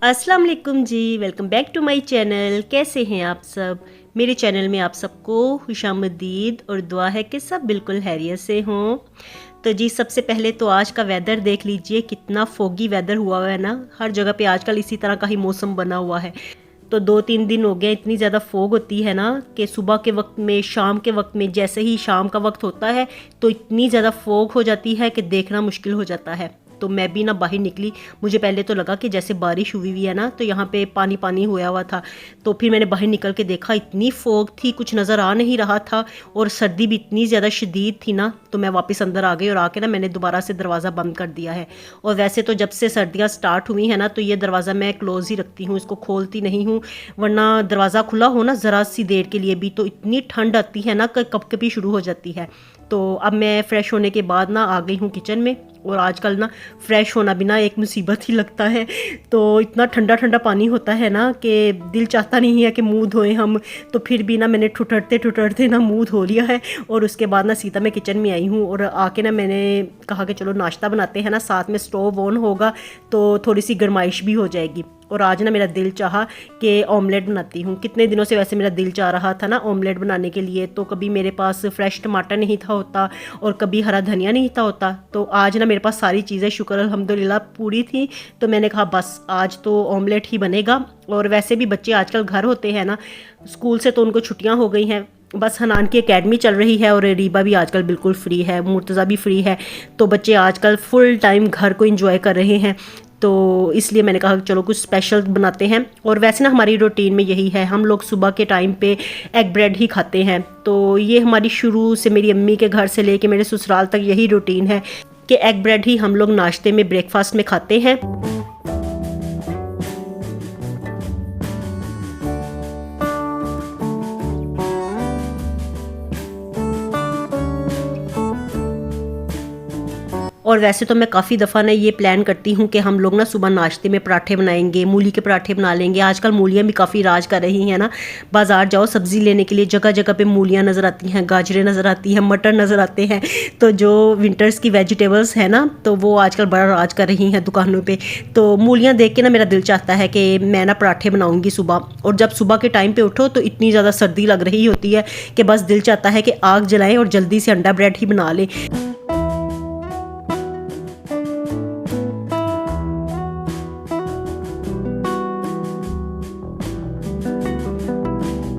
अस्सलाम वालेकुम जी, welcome back to my channel. कैसे हैं आप सब? मेरे चैनल में आप सबको खुशामदीद और दुआ है कि सब बिल्कुल खैरियत से हों। तो जी सबसे पहले तो आज का वेदर देख लीजिए, कितना फोगी वेदर हुआ है ना। हर जगह पे आजकल इसी तरह का ही मौसम बना हुआ है। तो 2-3 दिन हो गए, इतनी ज़्यादा फोग होती है ना कि सुबह के वक्त में, शाम के वक्त में, जैसे ही शाम का वक्त होता है तो इतनी ज़्यादा फोग हो जाती है कि देखना मुश्किल हो जाता है। तो मैं भी ना बाहर निकली, मुझे पहले तो लगा कि जैसे बारिश हुई हुई है ना, तो यहाँ पे पानी पानी हुआ हुआ था। तो फिर मैंने बाहर निकल के देखा, इतनी फोग थी, कुछ नज़र आ नहीं रहा था और सर्दी भी इतनी ज़्यादा शदीद थी ना। तो मैं वापस अंदर आ गई और आके ना मैंने दोबारा से दरवाज़ा बंद कर दिया है। और वैसे तो जब से सर्दियाँ स्टार्ट हुई हैं ना, तो ये दरवाज़ा मैं क्लोज़ ही रखती हूँ, इसको खोलती नहीं हूँ। वरना दरवाज़ा खुला हो ना ज़रा सी देर के लिए भी तो इतनी ठंड आती है ना कि कब कभी शुरू हो जाती है। तो अब मैं फ़्रेश होने के बाद ना आ गई हूँ किचन में। और आजकल ना फ़्रेश होना भी ना एक मुसीबत ही लगता है। तो इतना ठंडा ठंडा पानी होता है ना कि दिल चाहता नहीं है कि मुंह धोएं हम। तो फिर भी ना मैंने ठुठरते ठुठरते ना मुंह धो लिया है। और उसके बाद ना सीधा मैं किचन में आई हूँ और आके ना मैंने कहा कि चलो नाश्ता बनाते हैं ना, साथ में स्टोव ऑन होगा तो थोड़ी सी गर्माइश भी हो जाएगी। और आज ना मेरा दिल चाहा कि ऑमलेट बनाती हूँ। कितने दिनों से वैसे मेरा दिल चाह रहा था ना ऑमलेट बनाने के लिए। तो कभी मेरे पास फ्रेश टमाटर नहीं था होता और कभी हरा धनिया नहीं था होता। तो आज ना मेरे पास सारी चीज़ें शुक्र अल्हम्दुलिल्लाह पूरी थी। तो मैंने कहा बस आज तो ऑमलेट ही बनेगा। और वैसे भी बच्चे आजकल घर होते हैं ना, स्कूल से तो उनको छुट्टियाँ हो गई हैं। बस हनान की एकेडमी चल रही है और रीबा भी आजकल बिल्कुल फ्री है, मुर्तज़ा भी फ्री है। तो बच्चे आजकल फुल टाइम घर को एंजॉय कर रहे हैं। तो इसलिए मैंने कहा चलो कुछ स्पेशल बनाते हैं। और वैसे ना हमारी रूटीन में यही है, हम लोग सुबह के टाइम पे एग ब्रेड ही खाते हैं। तो ये हमारी शुरू से, मेरी अम्मी के घर से लेके मेरे ससुराल तक यही रूटीन है कि एग ब्रेड ही हम लोग नाश्ते में, ब्रेकफास्ट में खाते हैं। और वैसे तो मैं काफ़ी दफ़ा ना ये प्लान करती हूँ कि हम लोग ना सुबह नाश्ते में पराठे बनाएंगे, मूली के पराठे बना लेंगे। आजकल मूलियाँ भी काफ़ी राज कर रही हैं ना। बाज़ार जाओ सब्ज़ी लेने के लिए, जगह जगह पे मूलियाँ नज़र आती हैं, गाजरें नज़र आती हैं, मटर नज़र आते हैं। तो जो विंटर्स की वेजिटेबल्स है ना, तो वो आजकल बड़ा राज कर रही हैं दुकानों पर। तो मूलियाँ देख के ना मेरा दिल चाहता है कि मैं ना पराठे बनाऊँगी सुबह। और जब सुबह के टाइम पर उठो तो इतनी ज़्यादा सर्दी लग रही होती है कि बस दिल चाहता है कि आग जलाएँ और जल्दी से अंडा ब्रेड ही बना लें।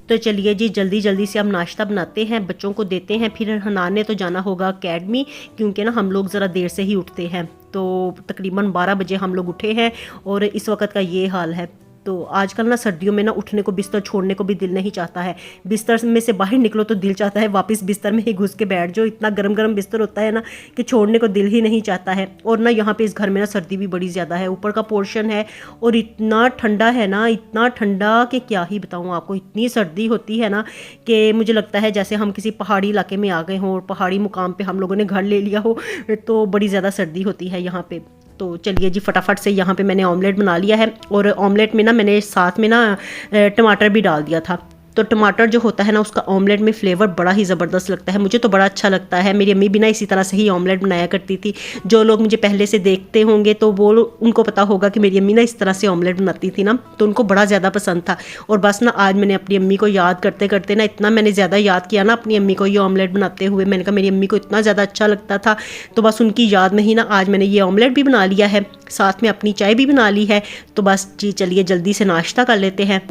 तो चलिए जी जल्दी जल्दी से हम नाश्ता बनाते हैं, बच्चों को देते हैं। फिर हनान ने तो जाना होगा अकेडमी, क्योंकि ना हम लोग ज़रा देर से ही उठते हैं। तो तकरीबन 12 बजे हम लोग उठे हैं और इस वक्त का ये हाल है। तो आजकल ना सर्दियों में ना उठने को, बिस्तर छोड़ने को भी दिल नहीं चाहता है। बिस्तर में से बाहर निकलो तो दिल चाहता है वापस बिस्तर में ही घुस के बैठ जाओ। इतना गरम गरम बिस्तर होता है ना कि छोड़ने को दिल ही नहीं चाहता है। और ना यहाँ पे इस घर में ना सर्दी भी बड़ी ज़्यादा है, ऊपर का पोर्शन है और इतना ठंडा है ना, इतना ठंडा कि क्या ही बताऊँ आपको। इतनी सर्दी होती है ना कि मुझे लगता है जैसे हम किसी पहाड़ी इलाके में आ गए हों और पहाड़ी मुकाम पर हम लोगों ने घर ले लिया हो। तो बड़ी ज़्यादा सर्दी होती है यहाँ पर। तो चलिए जी फटाफट से यहाँ पे मैंने ऑमलेट बना लिया है। और ऑमलेट में ना मैंने साथ में ना टमाटर भी डाल दिया था। तो टमाटर जो होता है ना, उसका ऑमलेट में फ्लेवर बड़ा ही ज़बरदस्त लगता है। मुझे तो बड़ा अच्छा लगता है। मेरी अम्मी भी ना इसी तरह से ही ऑमलेट बनाया करती थी। जो लोग मुझे पहले से देखते होंगे तो वो उनको पता होगा कि मेरी अम्मी ना इस तरह से ऑमलेट बनाती थी ना, तो उनको बड़ा ज़्यादा पसंद था। और बस ना आज मैंने अपनी अम्मी को याद करते करते ना, इतना मैंने ज़्यादा याद किया ना अपनी अम्मी को ये ऑमलेट बनाते हुए। मैंने कहा मेरी अम्मी को इतना ज़्यादा अच्छा लगता था, तो बस उनकी याद में ही ना आज मैंने ये ऑमलेट भी बना लिया है, साथ में अपनी चाय भी बना ली है। तो बस जी चलिए जल्दी से नाश्ता कर लेते हैं।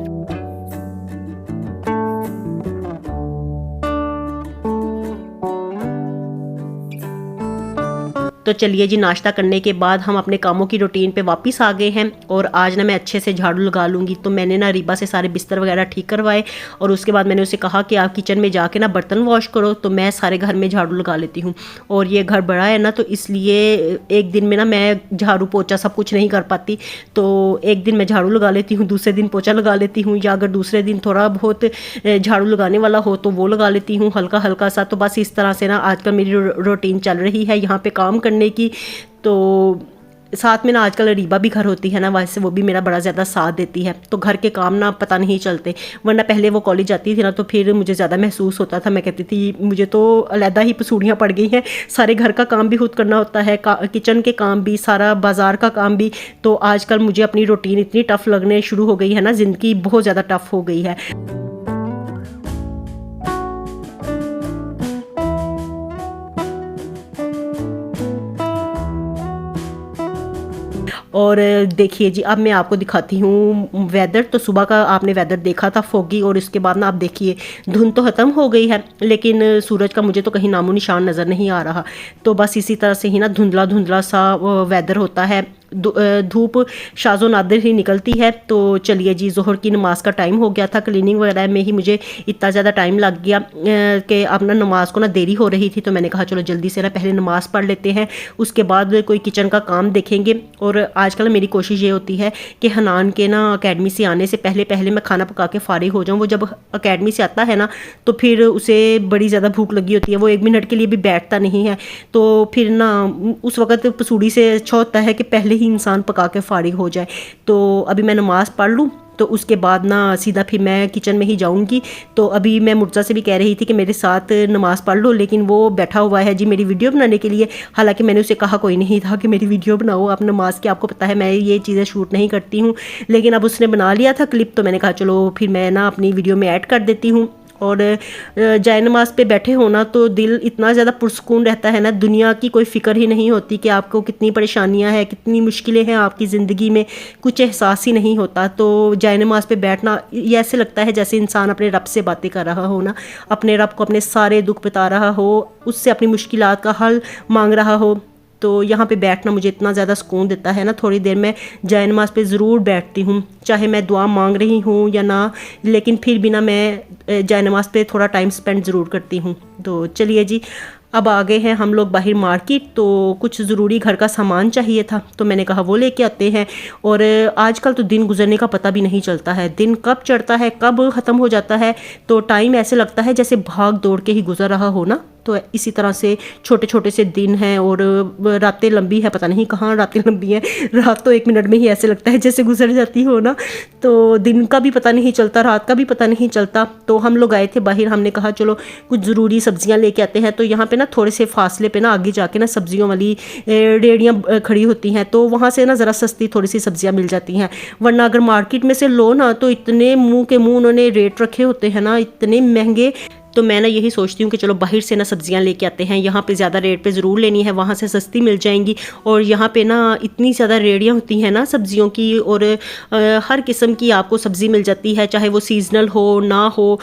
तो चलिए जी नाश्ता करने के बाद हम अपने कामों की रूटीन पे वापस आ गए हैं। और आज ना मैं अच्छे से झाड़ू लगा लूँगी। तो मैंने ना रीबा से सारे बिस्तर वगैरह ठीक करवाए और उसके बाद मैंने उसे कहा कि आप किचन में जाके ना बर्तन वॉश करो, तो मैं सारे घर में झाड़ू लगा लेती हूँ। और ये घर बड़ा है ना, तो इसलिए एक दिन में ना मैं झाड़ू पोछा सब कुछ नहीं कर पाती। तो एक दिन मैं झाड़ू लगा लेती हूँ, दूसरे दिन पोछा लगा लेती हूँ, या अगर दूसरे दिन थोड़ा बहुत झाड़ू लगाने वाला हो तो वो लगा लेती हूँ हल्का हल्का सा। तो बस इस तरह से ना आजकल मेरी रूटीन चल रही है यहाँ पे काम करने की। तो साथ में ना आजकल रीबा भी घर होती है ना, वैसे वो भी मेरा बड़ा ज़्यादा साथ देती है, तो घर के काम ना पता नहीं चलते। वरना पहले वो कॉलेज जाती थी ना तो फिर मुझे ज़्यादा महसूस होता था, मैं कहती थी मुझे तो अलहदा ही पसूड़ियाँ पड़ गई हैं, सारे घर का काम भी खुद करना होता है, किचन के काम भी, सारा बाज़ार का काम भी। तो आजकल मुझे अपनी रूटीन इतनी टफ़ लगने शुरू हो गई है ना, ज़िंदगी बहुत ज़्यादा टफ़ हो गई है। और देखिए जी, अब मैं आपको दिखाती हूँ वेदर। तो सुबह का आपने वेदर देखा था फोगी, और इसके बाद ना आप देखिए धुंध तो ख़त्म हो गई है, लेकिन सूरज का मुझे तो कहीं नामो निशान नज़र नहीं आ रहा। तो बस इसी तरह से ही ना धुंधला धुंधला सा वेदर होता है, धूप शाज़ो नादिर ही निकलती है। तो चलिए जी, ज़ोहर की नमाज़ का टाइम हो गया था, क्लीनिंग वगैरह में ही मुझे इतना ज़्यादा टाइम लग गया कि अब ना नमाज़ को ना देरी हो रही थी। तो मैंने कहा चलो जल्दी से ना पहले नमाज़ पढ़ लेते हैं, उसके बाद कोई किचन का काम देखेंगे। और आजकल मेरी कोशिश ये होती है कि हनान के ना अकेडमी से आने से पहले पहले मैं खाना पका के फ़ारिग हो जाऊँ। वो जब अकेडमी से आता है ना तो फिर उसे बड़ी ज़्यादा भूख लगी होती है, वो 1 मिनट के लिए भी बैठता नहीं है। तो फिर ना उस वक़्त पसूड़ी से अच्छा होता है कि पहले ही इंसान पका के फ़ारिग हो जाए। तो अभी मैं नमाज़ पढ़ लूँ तो उसके बाद ना सीधा फिर मैं किचन में ही जाऊंगी। तो अभी मैं मुर्जा से भी कह रही थी कि मेरे साथ नमाज़ पढ़ लो, लेकिन वो बैठा हुआ है जी मेरी वीडियो बनाने के लिए। हालांकि मैंने उसे कहा कोई नहीं था कि मेरी वीडियो बनाओ, आप नमाज़ की आपको पता है मैं ये चीज़ें शूट नहीं करती हूँ, लेकिन अब उसने बना लिया था क्लिप, तो मैंने कहा चलो फिर मैं ना अपनी वीडियो में ऐड कर देती हूँ। और जाए नमाज़ पे बैठे होना तो दिल इतना ज़्यादा पुरसकून रहता है ना, दुनिया की कोई फ़िक्र ही नहीं होती कि आपको कितनी परेशानियां हैं, कितनी मुश्किलें हैं आपकी ज़िंदगी में, कुछ एहसास ही नहीं होता। तो जाए नमाज़ पे बैठना ये ऐसे लगता है जैसे इंसान अपने रब से बातें कर रहा हो ना, अपने रब को अपने सारे दुख बता रहा हो, उससे अपनी मुश्किलात का हल मांग रहा हो। तो यहाँ पे बैठना मुझे इतना ज़्यादा सुकून देता है ना, थोड़ी देर मैं जाए नमाज़ पे ज़रूर बैठती हूँ, चाहे मैं दुआ मांग रही हूँ या ना, लेकिन फिर भी ना मैं जाए नमाज़ पे थोड़ा टाइम स्पेंड ज़रूर करती हूँ। तो चलिए जी, अब आ गए हैं हम लोग बाहर मार्केट। तो कुछ ज़रूरी घर का सामान चाहिए था, तो मैंने कहा वो लेके आते हैं। और आजकल तो दिन गुजरने का पता भी नहीं चलता है, दिन कब चढ़ता है कब ख़त्म हो जाता है, तो टाइम ऐसे लगता है जैसे भाग दौड़ के ही गुजर रहा हो ना। तो इसी तरह से छोटे छोटे से दिन हैं और रातें लंबी है, पता नहीं कहाँ रातें लंबी हैं, रात तो 1 मिनट में ही ऐसे लगता है जैसे गुजर जाती हो ना। तो दिन का भी पता नहीं चलता, रात का भी पता नहीं चलता। तो हम लोग आए थे बाहर, हमने कहा चलो कुछ ज़रूरी सब्जियां लेके आते हैं। तो यहाँ पे ना थोड़े से फासले पे ना आगे जाके ना सब्जियों वाली रेहड़ियाँ खड़ी होती हैं, तो वहाँ से ना ज़रा सस्ती थोड़ी सी सब्जियाँ मिल जाती हैं। वरना अगर मार्केट में से लो ना तो इतने मुँह के मुँह उन्होंने रेट रखे होते हैं ना, इतने महंगे। तो मैं ना यही सोचती हूँ कि चलो बाहर से ना सब्जियाँ लेके आते हैं, यहाँ पे ज़्यादा रेट पे ज़रूर लेनी है, वहाँ से सस्ती मिल जाएंगी। और यहाँ पे ना इतनी ज़्यादा रेहड़ियाँ होती हैं ना सब्जियों की, और हर किस्म की आपको सब्ज़ी मिल जाती है, चाहे वो सीजनल हो ना हो।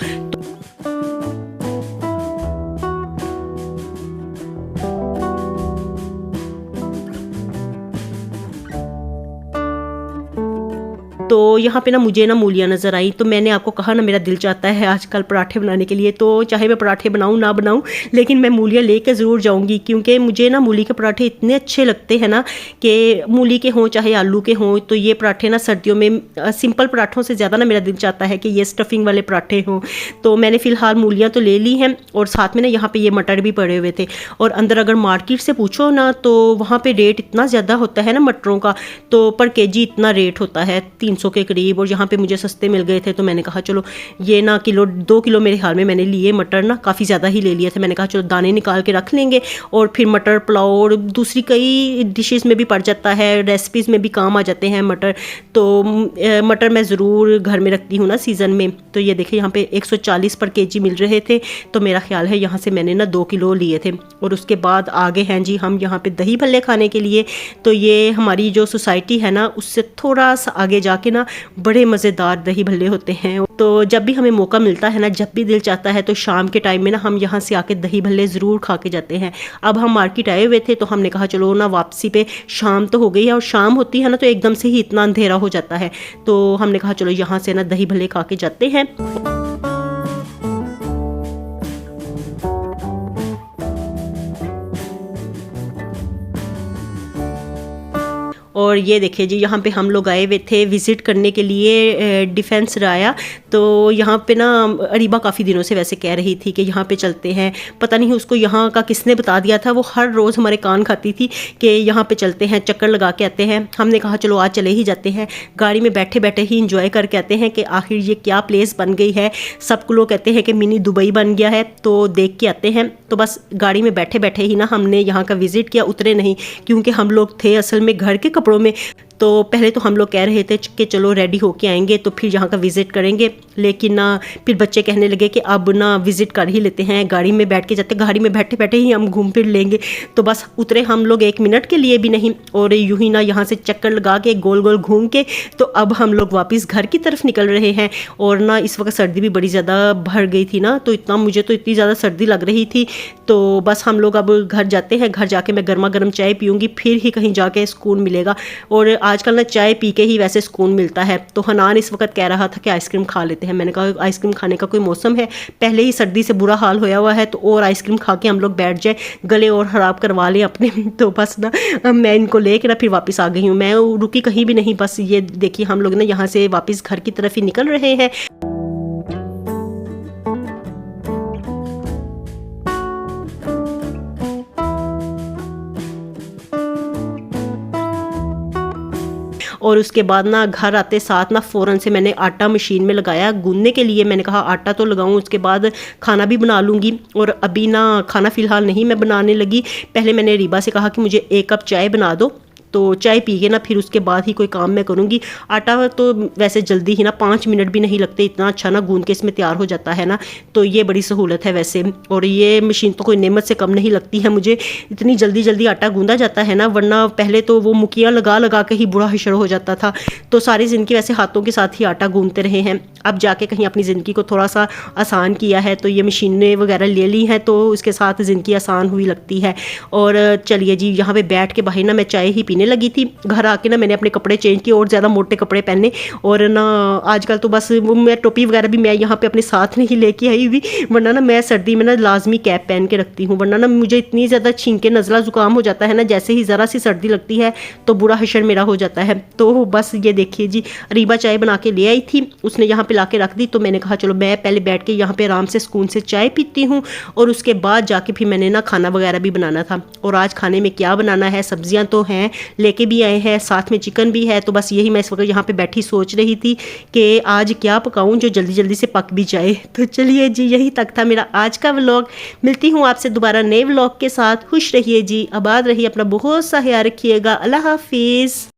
तो यहाँ पे ना मुझे ना मूलियाँ नज़र आई, तो मैंने आपको कहा ना मेरा दिल चाहता है आजकल पराठे बनाने के लिए। तो चाहे मैं पराठे बनाऊँ ना बनाऊँ, लेकिन मैं मूलियाँ लेके ज़रूर जाऊँगी, क्योंकि मुझे ना मूली के पराठे इतने अच्छे लगते हैं ना, कि मूली के हों चाहे आलू के हों। तो ये पराठे ना सर्दियों में सिंपल पराठों से ज़्यादा ना मेरा दिल चाहता है कि ये स्टफिंग वाले पराठे हों। तो मैंने फ़िलहाल मूलियाँ तो ले ली हैं, और साथ में ना यहाँ पर ये मटर भी पड़े हुए थे। और अंदर अगर मार्केट से पूछो ना तो वहाँ पर रेट इतना ज़्यादा होता है ना मटरों का, तो पर केजी इतना रेट होता है 300 के करीब, और यहाँ पे मुझे सस्ते मिल गए थे। तो मैंने कहा चलो ये ना 2 किलो मेरे ख्याल में मैंने लिए मटर, ना काफ़ी ज़्यादा ही ले लिए थे। मैंने कहा चलो दाने निकाल के रख लेंगे, और फिर मटर पुलाव और दूसरी कई डिशेस में भी पड़ जाता है, रेसिपीज़ में भी काम आ जाते हैं मटर। तो मटर मैं ज़रूर घर में रखती हूँ ना सीज़न में। तो ये देखिए यहाँ पे 140 पर केजी मिल रहे थे, तो मेरा ख्याल है यहाँ से मैंने ना 2 किलो लिए थे। और उसके बाद आगे हैं जी हम यहाँ पे दही भल्ले खाने के लिए। तो ये हमारी जो सोसाइटी है ना उससे थोड़ा सा आगे जाके ना बड़े मज़ेदार दही भल्ले होते हैं। तो जब भी हमें मौका मिलता है ना, जब भी दिल चाहता है, तो शाम के टाइम में ना हम यहाँ से आके दही भल्ले ज़रूर खा के जाते हैं। अब हम मार्केट आए हुए थे, तो हमने कहा चलो ना वापसी पे शाम तो हो गई है, और शाम होती है ना तो एकदम से ही इतना अंधेरा हो जाता है। तो हमने कहा चलो यहाँ से ना दही भल्ले खा के जाते हैं। और ये देखिए जी, यहाँ पे हम लोग आए हुए थे विज़िट करने के लिए डिफेंस राया। तो यहाँ पे ना अरीबा काफ़ी दिनों से वैसे कह रही थी कि यहाँ पे चलते हैं, पता नहीं उसको यहाँ का किसने बता दिया था। वो हर रोज़ हमारे कान खाती थी कि यहाँ पे चलते हैं, चक्कर लगा के आते हैं। हमने कहा चलो आज चले ही जाते हैं, गाड़ी में बैठे बैठे ही इंजॉय करके आते हैं कि आखिर ये क्या प्लेस बन गई है। सब लोग कहते हैं कि मिनी दुबई बन गया है, तो देख के आते हैं। तो बस गाड़ी में बैठे बैठे ही ना हमने यहाँ का विज़िट किया, उतरे नहीं क्योंकि हम लोग थे असल में घर के कपड़ों में। तो पहले तो हम लोग कह रहे थे कि चलो रेडी होके आएंगे तो फिर यहाँ का विज़िट करेंगे, लेकिन ना फिर बच्चे कहने लगे कि अब ना विज़िट कर ही लेते हैं, गाड़ी में बैठ के जाते, गाड़ी में बैठे बैठे ही हम घूम फिर लेंगे। तो बस उतरे हम लोग 1 मिनट के लिए भी नहीं, और यूं ही ना यहाँ से चक्कर लगा के गोल गोल घूम के तो अब हम लोग वापस घर की तरफ निकल रहे हैं। और ना इस वक्त सर्दी भी बड़ी ज़्यादा बढ़ गई थी ना, तो इतना मुझे तो इतनी ज़्यादा सर्दी लग रही थी। तो बस हम लोग अब घर जाते हैं, घर जाके मैं गर्मा गर्म चाय पीऊँगी, फिर ही कहीं जाके सुकून मिलेगा। और आजकल ना चाय पी के ही वैसे सुकून मिलता है। तो हनान इस वक्त कह रहा था कि आइसक्रीम खा लेते हैं। मैंने कहा आइसक्रीम खाने का कोई मौसम है, पहले ही सर्दी से बुरा हाल होया हुआ है, तो और आइसक्रीम खा के हम लोग बैठ जाए, गले और ख़राब करवा लें अपने। तो बस ना मैं इनको लेकर ना फिर वापस आ गई हूँ, मैं रुकी कहीं भी नहीं। बस ये देखिए हम लोग ना यहाँ से वापस घर की तरफ ही निकल रहे हैं। और उसके बाद ना घर आते साथ ना फ़ौरन से मैंने आटा मशीन में लगाया गूंदने के लिए। मैंने कहा आटा तो लगाऊं, उसके बाद खाना भी बना लूँगी। और अभी ना खाना फ़िलहाल नहीं मैं बनाने लगी, पहले मैंने रीबा से कहा कि मुझे 1 कप चाय बना दो, तो चाय पी के ना फिर उसके बाद ही कोई काम मैं करूँगी। आटा तो वैसे जल्दी ही ना 5 मिनट भी नहीं लगते, इतना अच्छा ना गूंद के इसमें तैयार हो जाता है ना, तो ये बड़ी सहूलत है वैसे। और ये मशीन तो कोई नेमत से कम नहीं लगती है मुझे, इतनी जल्दी जल्दी आटा गूंदा जाता है ना, वरना पहले तो वो मुखियाँ लगा लगा के ही बुरा हशर हो जाता था। तो सारी ज़िंदगी वैसे हाथों के साथ ही आटा गूंदते रहे हैं, अब जाके कहीं अपनी ज़िंदगी को थोड़ा सा आसान किया है, तो ये मशीनें वगैरह ले ली हैं, तो उसके साथ ज़िंदगी आसान हुई लगती है। और चलिए जी, यहाँ पे बैठ के बाहर ना मैं चाय ही पीने लगी थी। घर आके ना मैंने अपने कपड़े चेंज किए और ज़्यादा मोटे कपड़े पहने। और ना आजकल तो बस मैं टोपी वगैरह भी मैं यहाँ पे अपने साथ नहीं लेके आई हुई, वरना ना मैं सर्दी में ना लाजमी कैप पहन के रखती हूँ, वरना ना मुझे इतनी ज़्यादा छींके नज़ला ज़ुकाम हो जाता है ना, जैसे ही ज़रा सी सर्दी लगती है तो बुरा हशर मेरा हो जाता है। तो बस ये देखिए जी, रीबा चाय बना के ले आई थी, उसने यहाँ पे ला के रख दी, तो मैंने कहा चलो मैं पहले बैठ के यहाँ पे आराम से सुकून से चाय पीती हूँ, और उसके बाद जाके फिर मैंने ना खाना वगैरह भी बनाना था। और आज खाने में क्या बनाना है, सब्जियाँ तो हैं, लेके भी आए हैं, साथ में चिकन भी है। तो बस यही मैं इस वक्त यहाँ पे बैठी सोच रही थी कि आज क्या पकाऊं जो जल्दी जल्दी से पक भी जाए। तो चलिए जी, यही तक था मेरा आज का व्लॉग। मिलती हूँ आपसे दोबारा नए व्लॉग के साथ। खुश रहिए जी, आबाद रहिए, अपना बहुत सा ख्याल रखिएगा। अल्लाह हाफिज़।